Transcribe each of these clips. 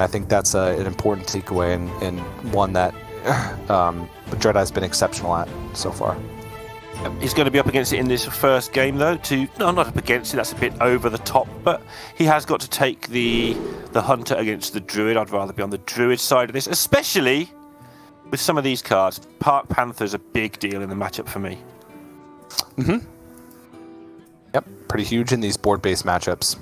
I think that's an important takeaway and one that DreadEye's been exceptional at so far. He's going to be up against it in this first game, though. No, not up against it. That's a bit over the top. But he has got to take the Hunter against the Druid. I'd rather be on the Druid side of this, especially with some of these cards. Park Panther's a big deal in the matchup for me. Mm-hmm. Yep, pretty huge in these board-based matchups.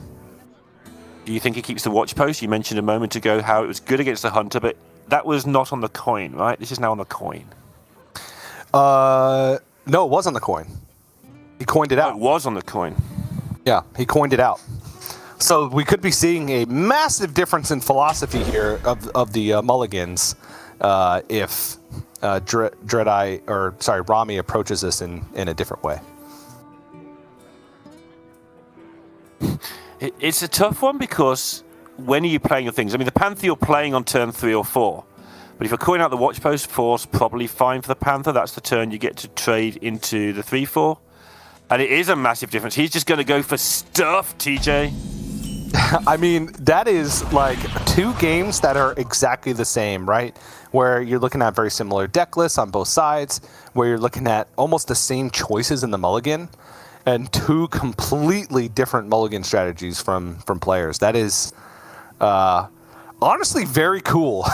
Do you think he keeps the Watch Post? You mentioned a moment ago how it was good against the Hunter, but that was not on the coin, right? This is now on the coin. No, it was on the coin. He coined it out. Oh, it was on the coin. Yeah, he coined it out. So we could be seeing a massive difference in philosophy here of the mulligans if Rami approaches this in a different way. It's a tough one because when are you playing your things? I mean, the Panther you're playing on turn 3 or 4. But if you're calling out the Watch Post, 4's probably fine for the Panther. That's the turn you get to trade into the 3-4. And it is a massive difference. He's just going to go for stuff, TJ. I mean, that is like 2 games that are exactly the same, right? Where you're looking at very similar deck lists on both sides, where you're looking at almost the same choices in the mulligan, and 2 completely different mulligan strategies from players. That is... honestly, very cool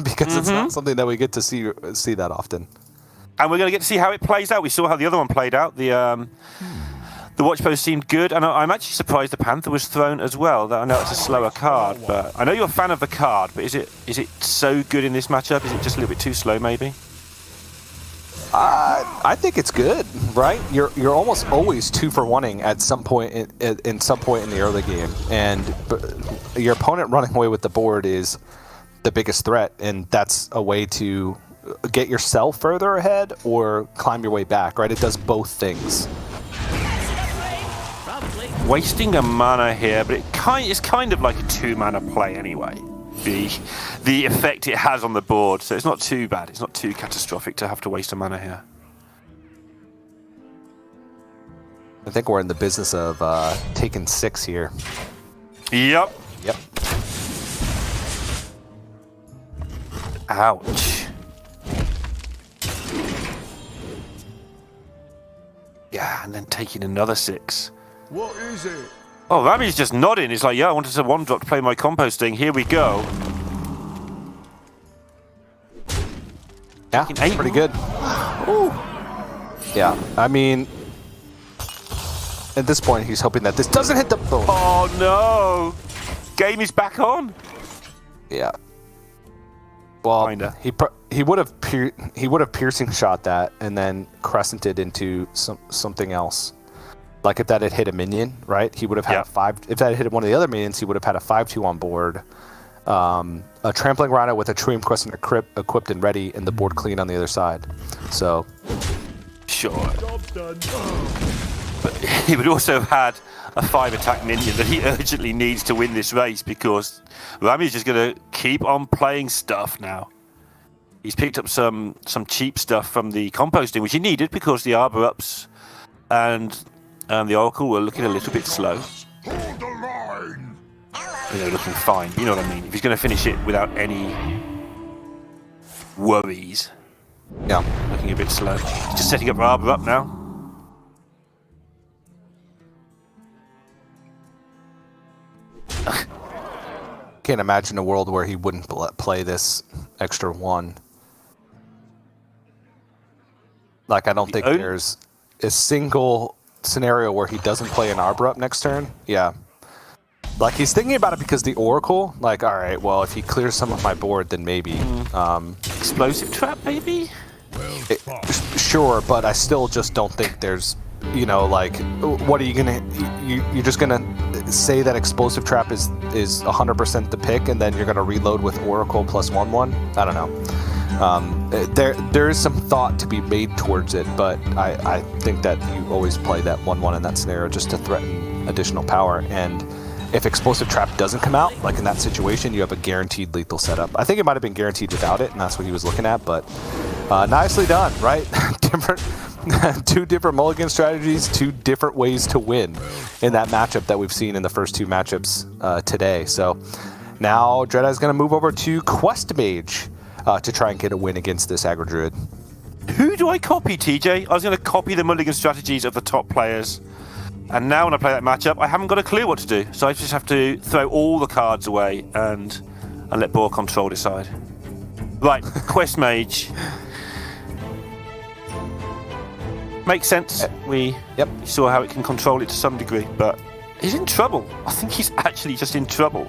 because it's not something that we get to see that often. And we're going to get to see how it plays out. We saw how the other one played out. The Watch Post seemed good, and I'm actually surprised the Panther was thrown as well. I know it's a slower card, but I know you're a fan of the card. But is it so good in this matchup? Is it just a little bit too slow, maybe? I think it's good, right? You're almost always 2 for 1-ing at some point in some point in the early game, and your opponent running away with the board is the biggest threat, and that's a way to get yourself further ahead or climb your way back, right? It does both things. Wasting a mana here, but it's kind of like a 2-mana play anyway. The effect it has on the board, so it's not too bad. It's not too catastrophic to have to waste a mana here. I think we're in the business of taking 6 here. Yep. Yep. Ouch. Yeah, and then taking another 6. What is it? Oh, Rami's just nodding. He's like, yeah, I wanted a 1-drop to play my composting. Here we go. Yeah, that's pretty good. Ooh. Yeah, I mean, at this point, he's hoping that this doesn't hit the boom. Oh, no. Game is back on. Yeah. Well, Kinda. he would have piercing shot that and then crescented into something else. Like if that had hit a minion, right? He would have had a 5. If that had hit one of the other minions, he would have had a 5/2 on board. A trampling rhino with a Treant Crescent equipped and ready, and the board clean on the other side. So, sure. But he would also have had a 5-attack minion that he urgently needs to win this race because Rami's just going to keep on playing stuff now. He's picked up some cheap stuff from the composting, which he needed because the Arbor Ups and the Oracle were looking a little bit slow. Hold the line. They're looking fine, you know what I mean? If he's going to finish it without any worries. yeah. Looking a bit slow. He's just setting up Arbor Up now. Can't imagine a world where he wouldn't play this extra 1. Like, I don't think there's a single scenario where he doesn't play an Arbor Up next turn. Yeah. Like, he's thinking about it because the Oracle, like, all right, well, if he clears some of my board, then maybe. Explosive Trap, maybe? Sure, but I still just don't think there's, like, what are you going to... You're just going to say that Explosive Trap is 100% the pick, and then you're going to reload with Oracle plus 1/1? I don't know. There is some thought to be made towards it, but I think that you always play that 1/1 in that scenario just to threaten additional power. And if Explosive Trap doesn't come out, like in that situation, you have a guaranteed lethal setup. I think it might have been guaranteed without it, and that's what he was looking at, but nicely done, right? 2 different mulligan strategies, 2 different ways to win in that matchup that we've seen in the first 2 matchups today. So Now DreadEye's going to move over to Quest Mage to try and get a win against this aggro Druid. Who do I copy, TJ? I was going to copy the mulligan strategies of the top players. And now when I play that matchup, I haven't got a clue what to do. So I just have to throw all the cards away and let ball control decide. Right, Quest Mage. Makes sense. We saw how it can control it to some degree, but he's in trouble. I think he's actually just in trouble.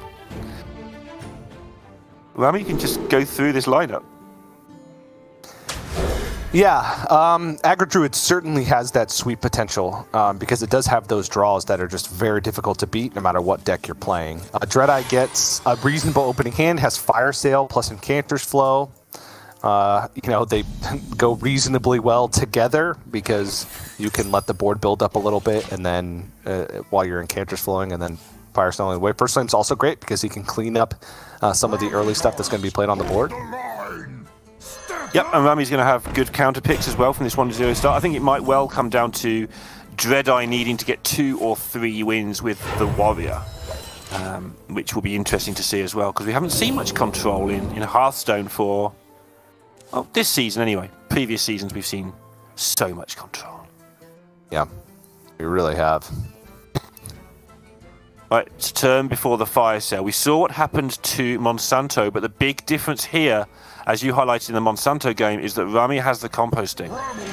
Rami can just go through this lineup. Yeah, aggro Druid certainly has that sweep potential because it does have those draws that are just very difficult to beat no matter what deck you're playing. DreadEye gets a reasonable opening hand, has Fire Sale plus Incanter's Flow. They go reasonably well together because you can let the board build up a little bit and then while your Incanter's flowing and then Fire Sale away. First Flame's also great because he can clean up some of the early stuff that's going to be played on the board. Yep, and Rami's going to have good counter picks as well from this 1-0 start. I think it might well come down to DreadEye needing to get 2 or 3 wins with the Warrior, which will be interesting to see as well, because we haven't seen much control in Hearthstone for, well, this season anyway. Previous seasons we've seen so much control. Yeah, we really have. Right, it's turn before the Fire Sale. We saw what happened to Monsanto, but the big difference here, as you highlighted in the Monsanto game, is that Rami has the composting,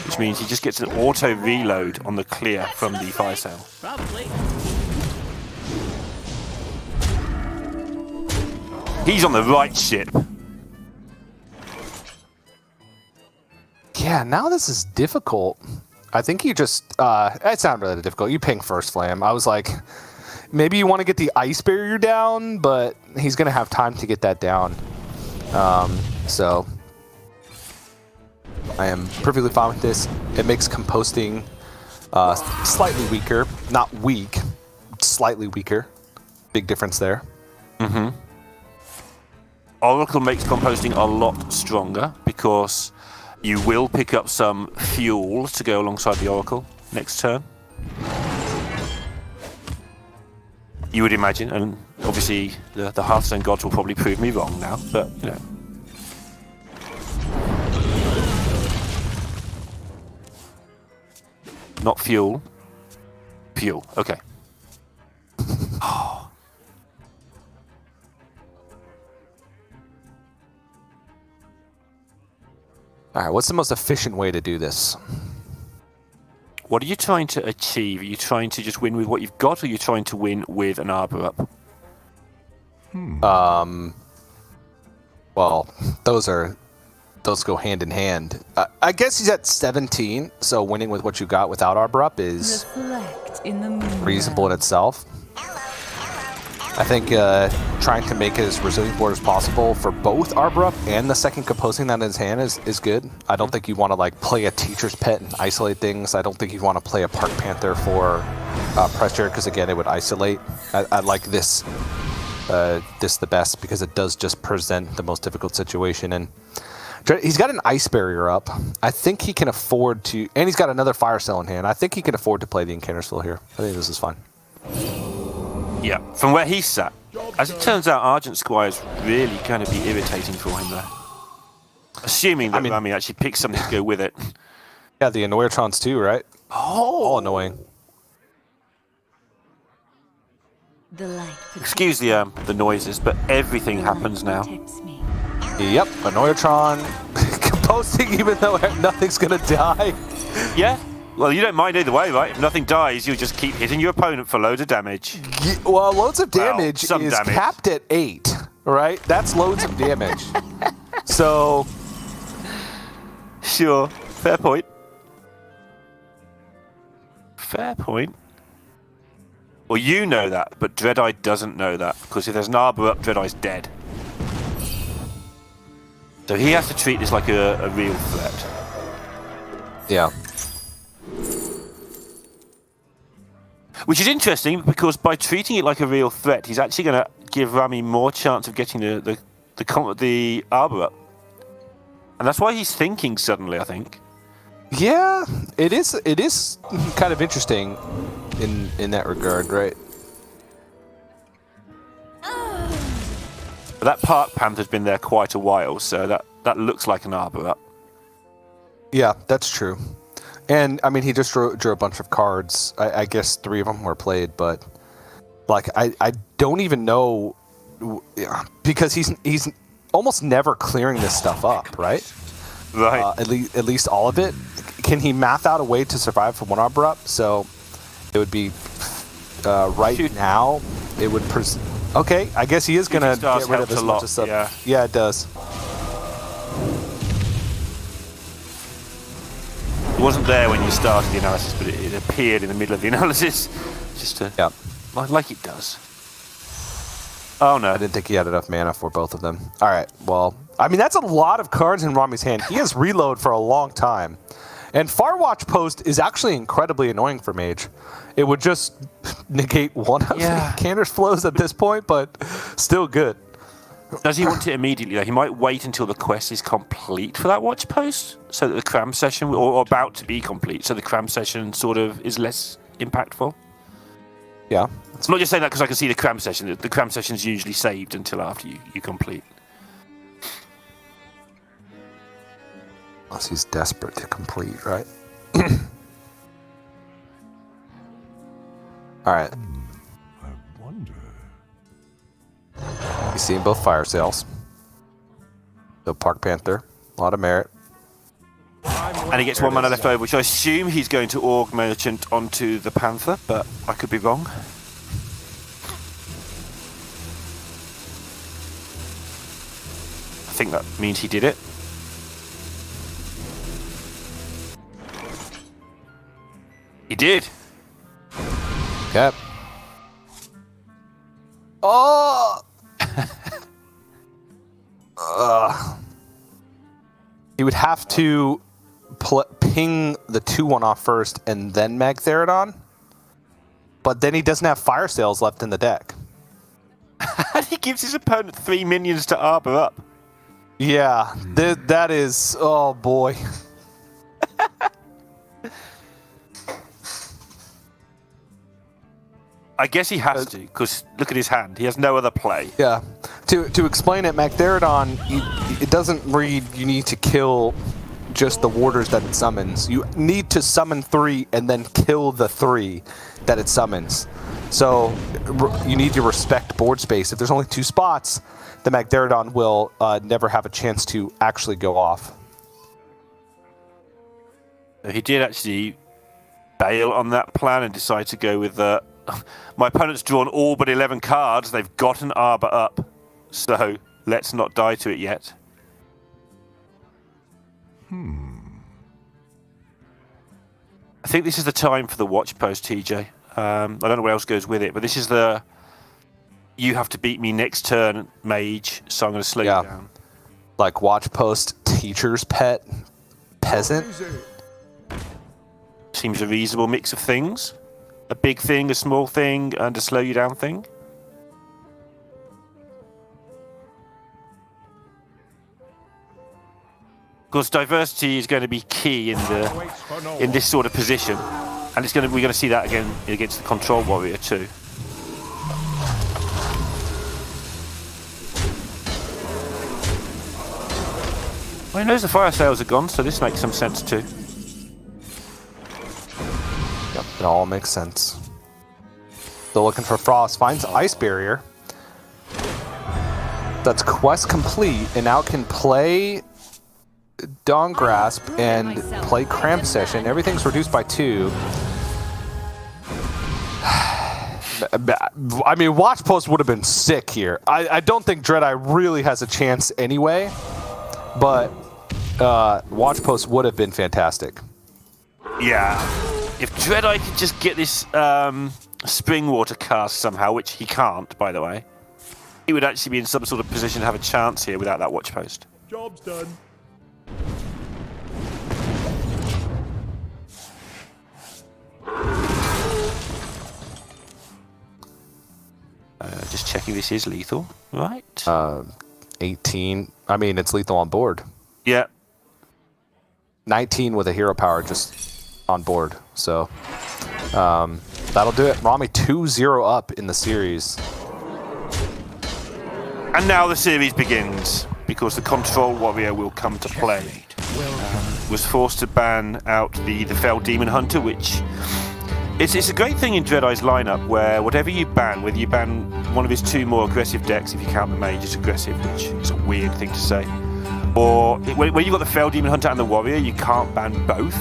which means he just gets an auto reload on the clear from the Fire Sale. Probably. He's on the right ship. Yeah, now this is difficult. I think you just, it's not really difficult. You ping First Flame. I was like, maybe you want to get the Ice Barrier down, but he's going to have time to get that down. So I am perfectly fine with this. It makes composting slightly weaker. Not weak, slightly weaker. Big difference there. Mm-hmm. Oracle makes composting a lot stronger because you will pick up some fuel to go alongside the Oracle next turn. You would imagine, and obviously the Hearthstone gods will probably prove me wrong now, but you know. Not fuel. Fuel. Okay. Oh. All right, what's the most efficient way to do this? What are you trying to achieve? Are you trying to just win with what you've got, or are you trying to win with an Arbor up? Well, those go hand in hand. I guess he's at 17, so winning with what you got without Arbor up is reasonable in itself. I think trying to make it as resilient board as possible for both Arbor up and the second composing that in his hand is good. I don't think you want to like play a Teacher's Pet and isolate things. I don't think you want to play a Park Panther for pressure because again it would isolate. I like this the best because it does just present the most difficult situation, and he's got an Ice Barrier up. I think he can afford to, and he's got another Fire Cell in hand. I think he can afford to play the Incanter's Flow here. I think this is fine. Yeah, from where he's sat. As it turns out, Argent Squire is really going to be irritating for him there. Assuming that Rami actually picks something to go with it. Yeah, the Annoyertrons too, right? Oh! All annoying. Excuse the noises, but everything happens now. Yep, Annoyertron composting even though nothing's gonna die. Yeah, well you don't mind either way, right? If nothing dies, you'll just keep hitting your opponent for loads of damage. Yeah, well, loads of damage is damage. capped at 8, right? That's loads of damage. So... Sure, fair point. Fair point. Well, you know that, but DreadEye doesn't know that, because if there's an Arbor up, DreadEye's dead. So he has to treat this like a real threat. Yeah. Which is interesting, because by treating it like a real threat, he's actually going to give Rami more chance of getting the Arbor up. And that's why he's thinking suddenly, I think. Yeah, it is kind of interesting in that regard, right? But that Park Panther's been there quite a while, so that looks like an Arbor up. Yeah, that's true. And I mean, he just drew a bunch of cards. I guess 3 of them were played, but like I don't even know, because he's almost never clearing this stuff up, right? Right. At least all of it. Can he math out a way to survive from 1 Arbor up? So it would be now. It would. Okay, I guess he is gonna get rid of as much as stuff. Yeah, it does. It wasn't there when you started the analysis, but it appeared in the middle of the analysis. Just to, like it does. Oh no. I didn't think he had enough mana for both of them. All right, well, I mean, that's a lot of cards in Rami's hand. He has reload for a long time. And Farwatch Post is actually incredibly annoying for Mage. It would just negate one of Cander's flows at this point, but still good. Does he want it immediately, though? He might wait until the quest is complete for that watch post, so that the cram session, or about to be complete, so the cram session sort of is less impactful. Yeah. I'm not just saying that because I can see the cram session. The cram session is usually saved until after you complete. Unless he's desperate to complete, right? All right. I wonder. He's seeing both fire sales. So Park Panther, a lot of merit. And he gets 1 mana left over, which I assume he's going to Org Merchant onto the Panther, but I could be wrong. I think that means he did it. He did. Yep. Oh! He would have to ping the 2/1 off first and then Magtheridon. But then he doesn't have fire sales left in the deck. And he gives his opponent 3 minions to Arbor up. Yeah, that is... Oh, boy. I guess he has to, because look at his hand. He has no other play. Yeah. To explain it, Magtheridon, it doesn't read you need to kill just the warders that it summons. You need to summon 3 and then kill the 3 that it summons. So you need to respect board space. If there's only 2 spots, the Magtheridon will never have a chance to actually go off. He did actually bail on that plan and decide to go with my opponent's drawn all but 11 cards. They've got an Arbor up, so let's not die to it yet. I think this is the time for the watch post, TJ. I don't know what else goes with it, but this is the you have to beat me next turn, Mage, so I'm going to slow you down. Like watch post, teacher's pet, peasant. Seems a reasonable mix of things. A big thing, a small thing, and a slow you down thing. Of course, diversity is going to be key in this sort of position, and we're going to see that again against the Control Warrior too. Well, he knows the fire sales are gone, so this makes some sense too. Yep, it all makes sense. Still looking for Frost, finds Ice Barrier. That's quest complete, and now can play Dawn Grasp and play Cramp Session. Everything's reduced by 2. I mean, Watch Post would have been sick here. I don't think DreadEye really has a chance anyway, but Watch Post would have been fantastic. Yeah. If DreadEye could just get this Spring Water cast somehow, which he can't, by the way, he would actually be in some sort of position to have a chance here without that Watch Post. Job's done. Just checking this is lethal, right? 18. I mean, it's lethal on board. Yeah. 19 with a hero power just on board. So that'll do it. Rami 2-0 up in the series. And now the series begins, because the Control Warrior will come to play. Was forced to ban out the Fell Demon Hunter, which... It's a great thing in DreadEye's lineup, where whatever you ban, whether you ban one of his 2 more aggressive decks, if you count the Mage as aggressive, which is a weird thing to say, or when you've got the Fell Demon Hunter and the Warrior, you can't ban both.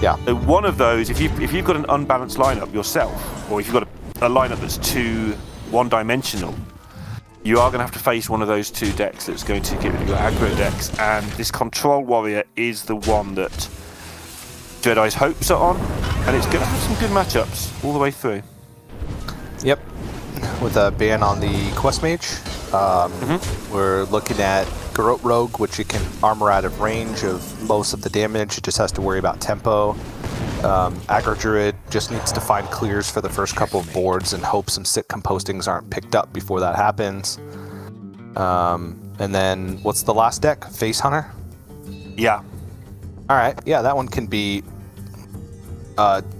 Yeah. So one of those, if you've got an unbalanced lineup yourself, or if you've got a lineup that's too one-dimensional, you are going to have to face one of those 2 decks that's going to get rid of your aggro decks, and this Control Warrior is the one that DreadEye's hopes are on, and it's going to have some good matchups all the way through. Yep. With a ban on the Quest Mage, we're looking at Garrote Rogue, which you can armor out of range of most of the damage. It just has to worry about tempo. Aggro Druid just needs to find clears for the first couple of boards and hope some sick compostings aren't picked up before that happens. And then, what's the last deck? Face Hunter? Yeah. Alright, yeah, that one can be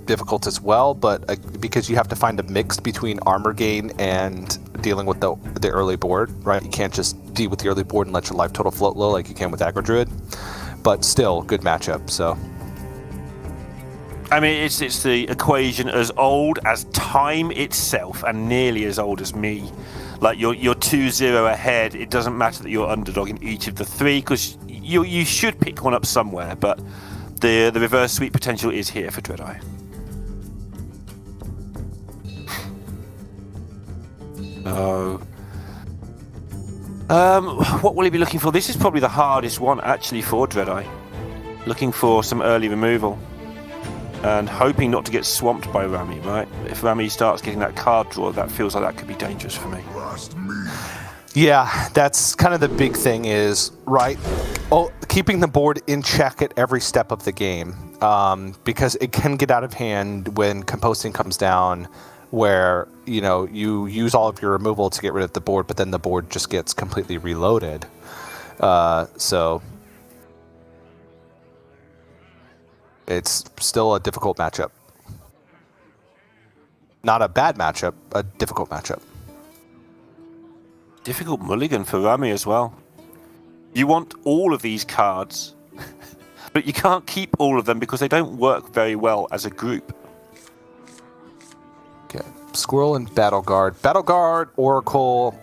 difficult as well, but because you have to find a mix between armor gain and dealing with the early board, right? You can't just deal with the early board and let your life total float low like you can with Aggro Druid, but still, good matchup, so... I mean, it's the equation as old as time itself, and nearly as old as me. Like, you're 2-0 ahead. It doesn't matter that you're underdog in each of the 3, because you should pick one up somewhere, but the reverse sweep potential is here for DreadEye. Oh. What will he be looking for? This is probably the hardest one, actually, for DreadEye. Looking for some early removal. And hoping not to get swamped by Rami, right? If Rami starts getting that card draw, that feels like that could be dangerous for me. Yeah, that's kind of the big thing is, right, keeping the board in check at every step of the game. Because it can get out of hand when composting comes down, where, you know, you use all of your removal to get rid of the board, but then the board just gets completely reloaded. So... it's still a difficult matchup. Not a bad matchup, a difficult matchup. Difficult mulligan for Rami as well. You want all of these cards, but you can't keep all of them because they don't work very well as a group. Okay, Squirrel and Battle Guard. Battle Guard, Oracle,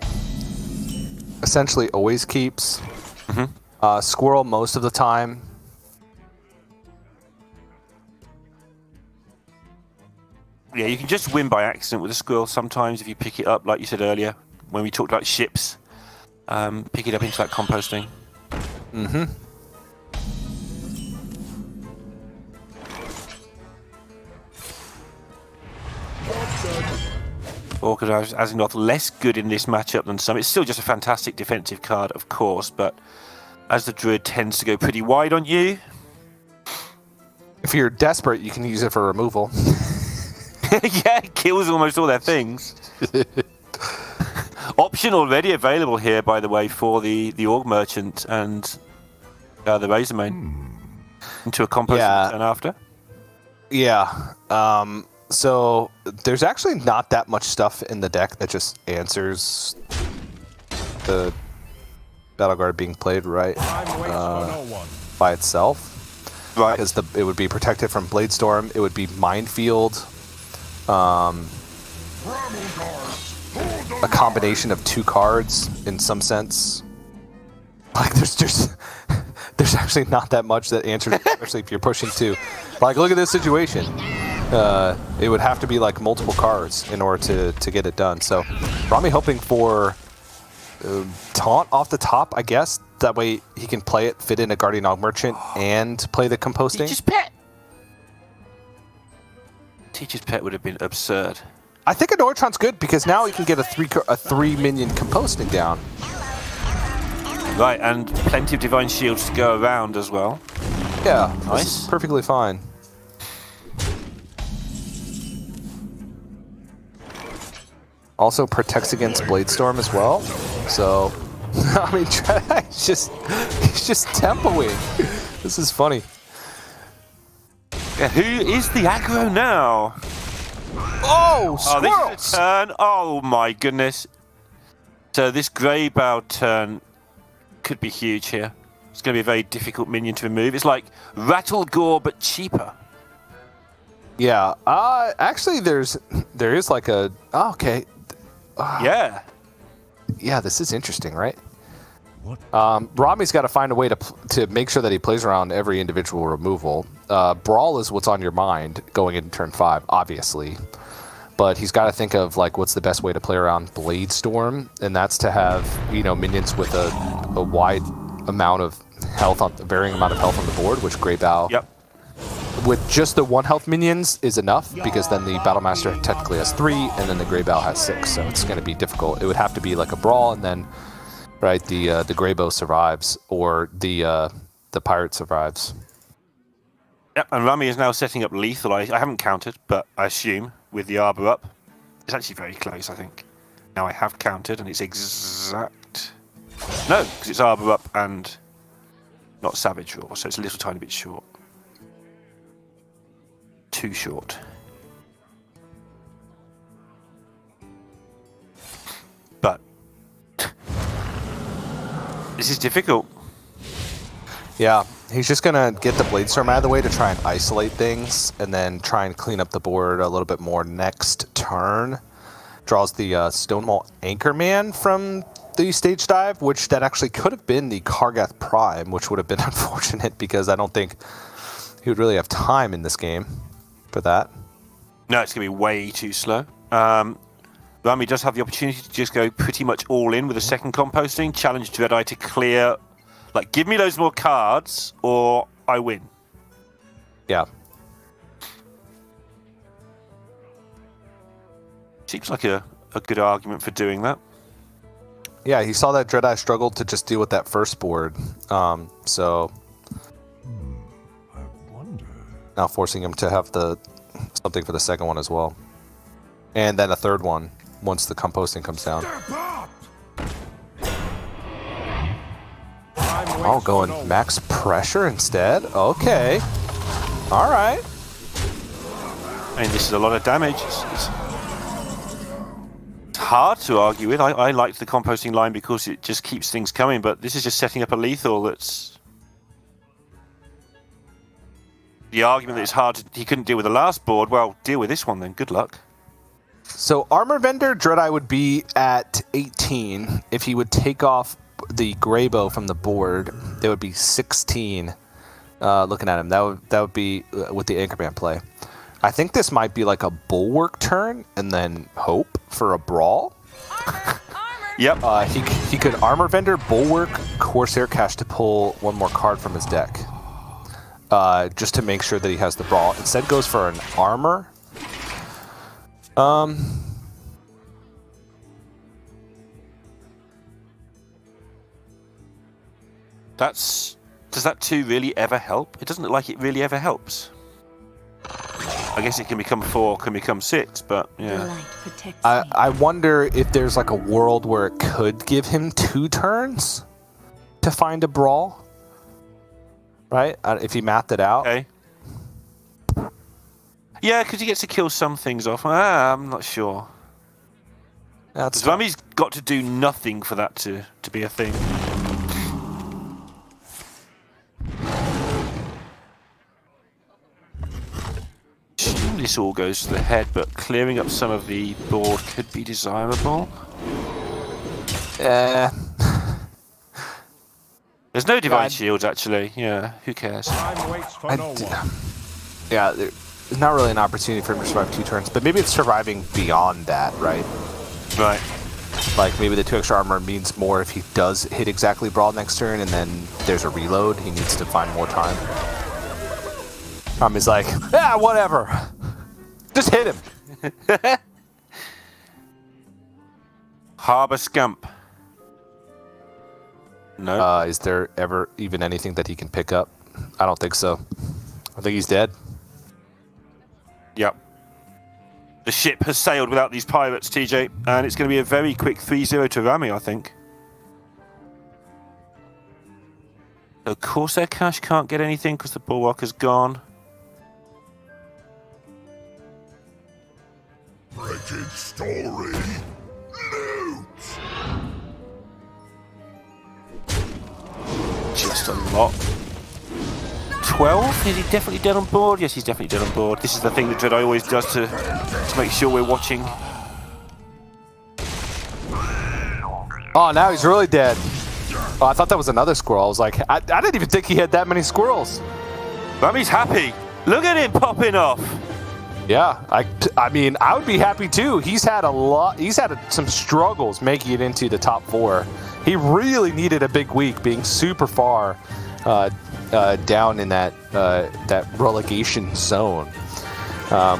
essentially always keeps. Squirrel most of the time. Yeah, you can just win by accident with a Squirrel sometimes if you pick it up, like you said earlier, when we talked about ships. Pick it up into that composting. Orchid Azimuth less good in this matchup than some. It's still just a fantastic defensive card, of course, but as the Druid tends to go pretty wide on you. If you're desperate, you can use it for removal. Yeah, it kills almost all their things. Option already available here, by the way, for the Org Merchant and the Razormane. Into a compost turn after. Yeah. So there's actually not that much stuff in the deck that just answers the Battle Guard being played right by itself. Right. Because it would be protected from Bladestorm. It would be Minefield. A combination of 2 cards in some sense. Like there's actually not that much that answers, especially if you're pushing 2. Like look at this situation. It would have to be like multiple cards in order to get it done. So Rami hoping for taunt off the top, I guess. That way he can play it, fit in a Guardian Org Merchant, and play the composting. Teacher's Pet! Teacher's Pet would have been absurd. I think a Nortron's good because now he can get a 3 minion composting down. Right, and plenty of Divine Shields to go around as well. Yeah, nice. Perfectly fine. Also protects against Bladestorm as well. So, I mean, he's just tempoing. This is funny. Yeah, who is the aggro now? Oh, Squirrels! This is a turn. Oh my goodness. So this Grey Bow turn could be huge here. It's going to be a very difficult minion to remove. It's like Rattle Gore, but cheaper. Yeah. Actually, there is like a. Oh, okay. Yeah. Yeah, this is interesting, right? What? Rami's got to find a way to make sure that he plays around every individual removal. Brawl is what's on your mind going into turn 5, obviously. But he's got to think of like what's the best way to play around Blade Storm, and that's to have minions with a wide amount of health on a varying amount of health on the board, which Grey Bow. Yep. With just the 1 health minions is enough, because then the Battlemaster technically has 3, and then the Grey Bow has 6, so it's going to be difficult. It would have to be like a Brawl, and then the Grey Bow survives, or the Pirate survives. Yep, and Rami is now setting up lethal. I haven't counted, but I assume with the Arbor up. It's actually very close, I think. Now I have counted, and it's exact. No, because it's Arbor up and not Savage Roar, so it's a little tiny bit short. Too short. But this is difficult. Yeah, he's just going to get the Blade Storm out of the way to try and isolate things, and then try and clean up the board a little bit more next turn. Draws the Stonewall Anchorman from the stage dive, which that actually could have been the Kargath Prime, which would have been unfortunate because I don't think he would really have time in this game for that. No, it's going to be way too slow. Rami does have the opportunity to just go pretty much all in with a second composting, challenge DreadEye to clear, like, give me loads more cards or I win. Yeah. Seems like a good argument for doing that. Yeah, he saw that DreadEye struggled to just deal with that first board, so I wonder. now forcing him to have something for the second one as well. And then a third one once the composting comes down. Oh, going max pressure instead? Okay. All right. I mean, this is a lot of damage. It's hard to argue with. I liked the composting line because it just keeps things coming, but this is just setting up a lethal that's... The argument that it's hard he couldn't deal with the last board, well, deal with this one then. Good luck. So Armor Vendor, DreadEye would be at 18. If he would take off the Grey Bow from the board, there would be 16 looking at him. That would be with the Anchorman play. I think this might be like a Bulwark turn and then hope for a Brawl. Yep. He could Armor Vendor, Bulwark, Corsair Cache to pull one more card from his deck. Just to make sure that he has the Brawl. Instead goes for an Armor. Does that 2 really ever help? It doesn't look like it really ever helps. I guess it can become 4, can become 6, but yeah. I wonder if there's like a world where it could give him 2 turns to find a Brawl. Right? If he mapped it out. Okay. Yeah, because he gets to kill some things off. I'm not sure. That's Rami's got to do nothing for that to be a thing. Assume this all goes to the head, but clearing up some of the board could be desirable. Yeah. There's no divine shields, actually. Yeah, who cares? Time waits for no one. Yeah, there's not really an opportunity for him to survive 2 turns, but maybe it's surviving beyond that, right? Right. Like maybe the 2 extra armor means more if he does hit exactly Brawl next turn, and then there's a reload. He needs to find more time. He's like, yeah, whatever. Just hit him. Harbor Scamp. No. Is there ever even anything that he can pick up? I don't think so. I think he's dead. Yep. The ship has sailed without these pirates, TJ, and it's going to be a very quick 3-0 to Rami, I think. So Corsair Cache can't get anything because the Bulwark is gone. Wretched story. Loot. lost a lot. 12? Is he definitely dead on board? Yes, he's definitely dead on board. This is the thing that DreadEye always does to make sure we're watching. Oh, now he's really dead. Oh, I thought that was another squirrel. I was like, I didn't even think he had that many squirrels. Rami's happy. Look at him popping off. Yeah, I mean, I would be happy too. He's had some struggles making it into the top 4. He really needed a big week, being super far down in that relegation zone,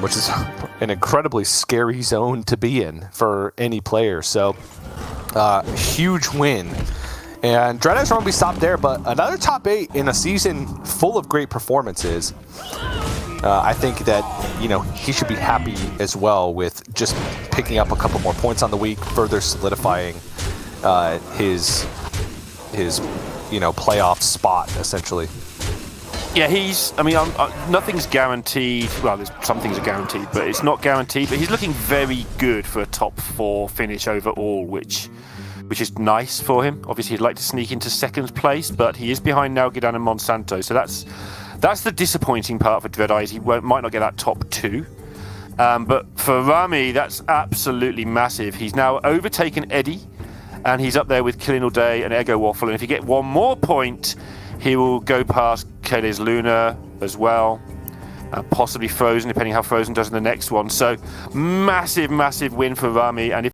which is an incredibly scary zone to be in for any player. So, huge win. And DreadEye's won't be stopped there, but another top 8 in a season full of great performances. I think that, you know, he should be happy as well with just picking up a couple more points on the week, further solidifying his you know, playoff spot essentially. Yeah, I mean, nothing's guaranteed. Well, some things are guaranteed, but it's not guaranteed. But he's looking very good for a top 4 finish overall, which is nice for him. Obviously, he'd like to sneak into 2nd place, but he is behind now Gidan and Monsanto, so that's the disappointing part for DreadEye. He might not get that top 2. But for Rami, that's absolutely massive. He's now overtaken Eddie, and he's up there with Killing All Day and Ego Waffle. And if he get one more point, he will go past Kaylee's Luna as well. Possibly Frozen, depending how Frozen does in the next one. So massive, massive win for Rami. And if